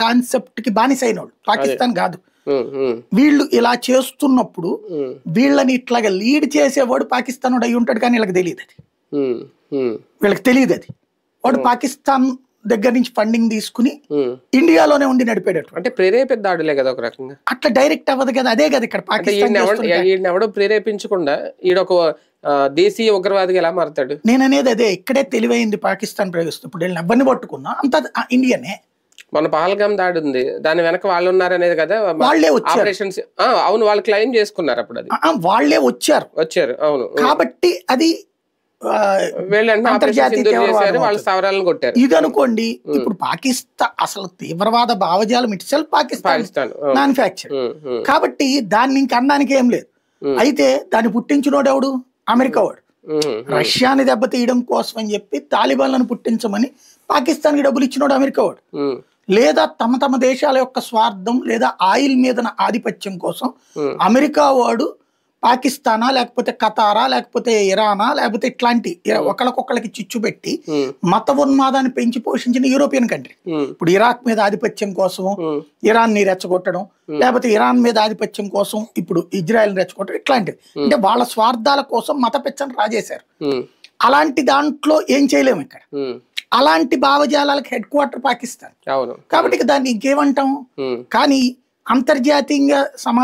Concept కి బానిసైనోళ్ళు, పాకిస్తాన్ కాదు. వీళ్ళు ఇలా చేస్తున్నప్పుడు వీళ్ళని ఇట్లాగా లీడ్ చేసేవాడు పాకిస్తాన్ అయి ఉంటాడు, కానీ వీళ్ళకి తెలియదు అది. వీళ్ళకి తెలియదు అది. వాడు పాకిస్తాన్ దగ్గర నుంచి ఫండింగ్ తీసుకుని ఇండియాలోనే ఉండి నడిపేటట్టు. అంటే ప్రేరేపిత దాడులే కదా ఒక రకంగా. అట్లా డైరెక్ట్ అవ్వదు కదా. అదే కదా ఇక్కడ పాకిస్తాన్ ఎవడో ప్రేరేపించకుండా ఈడొక దేశీయ ఉగ్రవాదిగా ఎలా మారుతాడు? నేను అనేది అదే. ఇక్కడే తెలివైంది పాకిస్తాన్ ప్రయోగిస్తుంది. ఇప్పుడు వీళ్ళని ఎవరిని పట్టుకున్నా అంత ఇండియనే. మన పహల్గాం దాడి ఉంది, దాని వెనక వాళ్ళు ఉన్నారు అనేది కదా. వాళ్ళే వచ్చారు. ఆపరేషన్స్ అవును, వాళ్ళు క్లెయిమ్ చేసుకున్నారు అప్పుడు. అది వాళ్ళే వచ్చారు. అవును. కాబట్టి అది వాళ్ళ స్థావరాలను కొట్టారు. ఇది అనుకోండి. ఇప్పుడు పాకిస్తాన్ అసలు తీవ్రవాద భావజాలం ఇట్సెల్ఫ్ పాకిస్తాన్ మ్యానుఫ్యాక్చర్. కాబట్టి దాన్ని ఇంక అనడానికి ఏం లేదు. అయితే దాన్ని పుట్టించినోడు ఎవడు? అమెరికా వాడు. రష్యాని దెబ్బతీయడం కోసం అని చెప్పి తాలిబాన్లను పుట్టించమని పాకిస్తాన్ కి డబ్బులు ఇచ్చినోడు అమెరికా వాడు. లేదా తమ తమ దేశాల యొక్క స్వార్థం లేదా ఆయిల్ మీద ఆధిపత్యం కోసం అమెరికా వాడు పాకిస్తానా లేకపోతే ఖతారా లేకపోతే ఇరానా లేకపోతే ఇట్లాంటి ఒకళ్ళకొక్కళ్ళకి చిచ్చు పెట్టి మత ఉన్మాదాన్ని పెంచి పోషించిన యూరోపియన్ కంట్రీ. ఇప్పుడు ఇరాక్ మీద ఆధిపత్యం కోసం ఇరాన్ ని రెచ్చగొట్టడం, లేకపోతే ఇరాన్ మీద ఆధిపత్యం కోసం ఇప్పుడు ఇజ్రాయెల్ రెచ్చగొట్టడం, ఇట్లాంటివి. అంటే వాళ్ళ స్వార్థాల కోసం మత పెచ్చని రాజేశారు. అలాంటి దాంట్లో ఏం చేయలేము ఇక్కడ. అలాంటి భావజాలాలకు హెడ్ క్వార్టర్ పాకిస్తాన్. కాబట్టి దాన్ని ఇంకేమంటాం. కానీ అంతర్జాతీయంగా సమాజం